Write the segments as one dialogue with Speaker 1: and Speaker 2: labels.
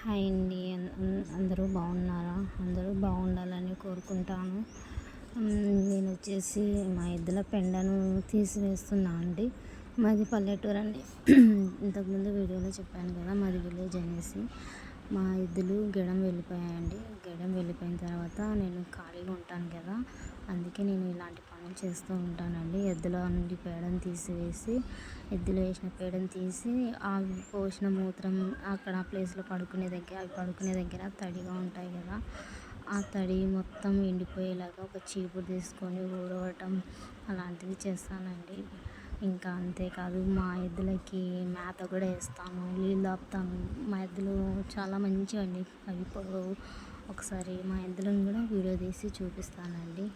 Speaker 1: Hi అండి. అందరూ బాగున్నారా? అందరూ బాగుండాలని కోరుకుంటాను. నేను వచ్చేసి మా ఎద్దుల పెండను తీసివేస్తున్నా అండి. మాది పల్లెటూరు అండి. ఇంతకుముందు వీడియోలో చెప్పాను కదా, మాది విలేజ్ అనేసి. మా ఎద్దులు గెడం వెళ్ళిపోయాయండి. గెడం వెళ్ళిపోయిన తర్వాత నేను ఖాళీగా ఉంటాను కదా, అందుకే నేను ఇలాంటి పనులు చేస్తూ ఉంటానండి. ఎద్దుల నుండి పేడను తీసివేసి, ఎద్దులు వేసిన పేడను తీసి, అవి పోసిన మూత్రం అక్కడ ఆ ప్లేస్లో పడుకునే దగ్గర తడిగా ఉంటాయి కదా, ఆ తడి మొత్తం ఎండిపోయేలాగా ఒక చీపురు తీసుకొని ఊడవటం అలాంటివి చేస్తానండి. ఇంకా అంతేకాదు, మా ఎద్దులకి మేత కూడా వేస్తాను, నీళ్ళు ఆపుతాను. మా ఎద్దులు చాలా మంచివండి, అవి పొడవు. ఒకసారి మా ఎద్దులను కూడా వీడియో తీసి చూపిస్తానండి.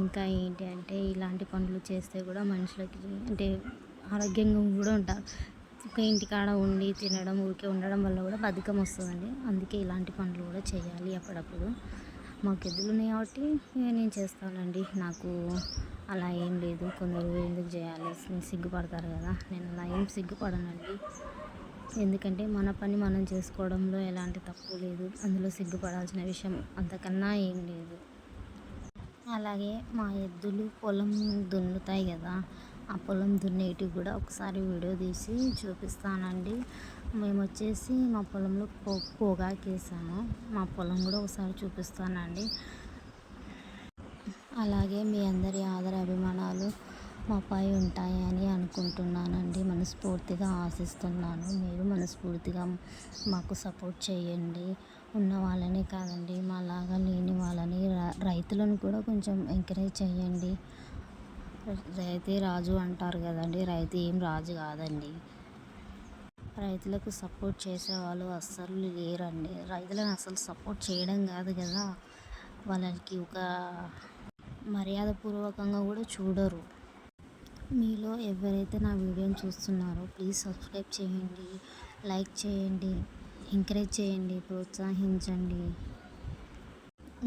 Speaker 1: ఇంకా ఏంటి అంటే, ఇలాంటి పనులు చేస్తే కూడా మనుషులకి అంటే ఆరోగ్యంగా కూడా ఉంటారు. ఒక ఇంటికాడ ఉండి తినడం, ఊరికే ఉండడం వల్ల కూడా బద్ధకం వస్తుందండి. అందుకే ఇలాంటి పనులు కూడా చేయాలి అప్పుడప్పుడు. మాకు ఎద్దులు ఉన్నాయి కాబట్టి నేను చేస్తానండి. నాకు అలా ఏం లేదు. కొందరు ఎందుకు చేయాలి సిగ్గుపడతారు కదా, నేను అలా ఏం సిగ్గుపడనండి. ఎందుకంటే మన పని మనం చేసుకోవడంలో ఎలాంటి తప్పు లేదు, అందులో సిగ్గుపడాల్సిన విషయం అంతకన్నా ఏం లేదు. అలాగే మా ఎద్దులు పొలం దున్నుతాయి కదా, ఆ పొలం దున్నేటివి కూడా ఒకసారి వీడియో తీసి చూపిస్తానండి. మేము వచ్చేసి మా పొలంలో పొగాకు వేసాము. మా పొలం కూడా ఒకసారి చూపిస్తానండి. అలాగే మీ అందరి ఆదర అభిమానాలు మాపై ఉంటాయని అనుకుంటున్నానండి. మనస్ఫూర్తిగా ఆశిస్తున్నాను. మీరు మనస్ఫూర్తిగా మాకు సపోర్ట్ చేయండి. ఉన్న వాళ్ళనే కాదండి, మాలాగా లేని వాళ్ళని, రైతులను కూడా కొంచెం ఎంకరేజ్ చేయండి. రైతే రాజు అంటారు కదండి, రైతు ఏం రాజు కాదండి. రైతులకు సపోర్ట్ చేసేవాళ్ళు అస్సలు లేరండి. రైతులను అసలు సపోర్ట్ చేయడం కాదు కదా, వాళ్ళకి ఒక మర్యాదపూర్వకంగా కూడా చూడరు. మీలో ఎవరైతే నా వీడియోని చూస్తున్నారో ప్లీజ్ సబ్స్క్రైబ్ చేయండి, లైక్ చేయండి, ఎంకరేజ్ చేయండి, ప్రోత్సహించండి.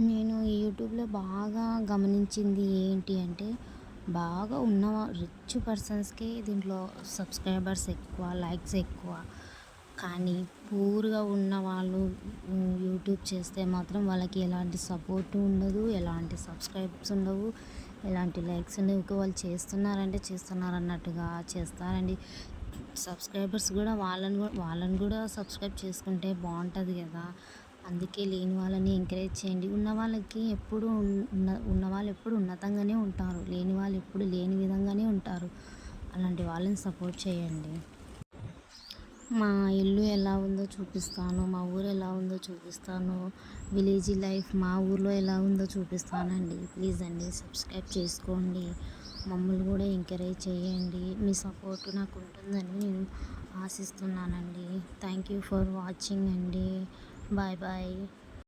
Speaker 1: నేను యూట్యూబ్లో బాగా గమనించింది ఏంటి అంటే, బాగా ఉన్న రిచ్ పర్సన్స్కే దీంట్లో సబ్స్క్రైబర్స్ ఎక్కువ, లైక్స్ ఎక్కువ. కానీ పూర్గా ఉన్న వాళ్ళు యూట్యూబ్ చేస్తే మాత్రం వాళ్ళకి ఎలాంటి సపోర్టు ఉండదు, ఎలాంటి సబ్స్క్రైబ్స్ ఉండవు, ఎలాంటి లైక్స్ ఉండవు. వాళ్ళు చేస్తున్నారంటే చేస్తున్నారు అన్నట్టుగా చేస్తారండి. సబ్స్క్రైబర్స్ కూడా వాళ్ళని కూడా సబ్స్క్రైబ్ చేసుకుంటే బాగుంటుంది కదా. అందుకే లేని వాళ్ళని ఎంకరేజ్ చేయండి. ఉన్నవాళ్ళు ఎప్పుడు ఉన్నతంగానే ఉంటారు, లేని వాళ్ళు ఎప్పుడు లేని విధంగానే ఉంటారు. అలాంటి వాళ్ళని సపోర్ట్ చేయండి. మా ఇల్లు ఎలా ఉందో చూపిస్తాను, మా ఊరు ఎలా ఉందో చూపిస్తాను, విలేజ్ లైఫ్ మా ఊర్లో ఎలా ఉందో చూపిస్తానండి. ప్లీజ్ అండి సబ్స్క్రైబ్ చేసుకోండి, మమ్మల్ని కూడా ఎంకరేజ్ చేయండి. మీ సపోర్ట్ నాకు ఉంటుందని నేను ఆశిస్తున్నానండి. థ్యాంక్ యూ ఫర్ వాచింగ్ అండి. Bye bye.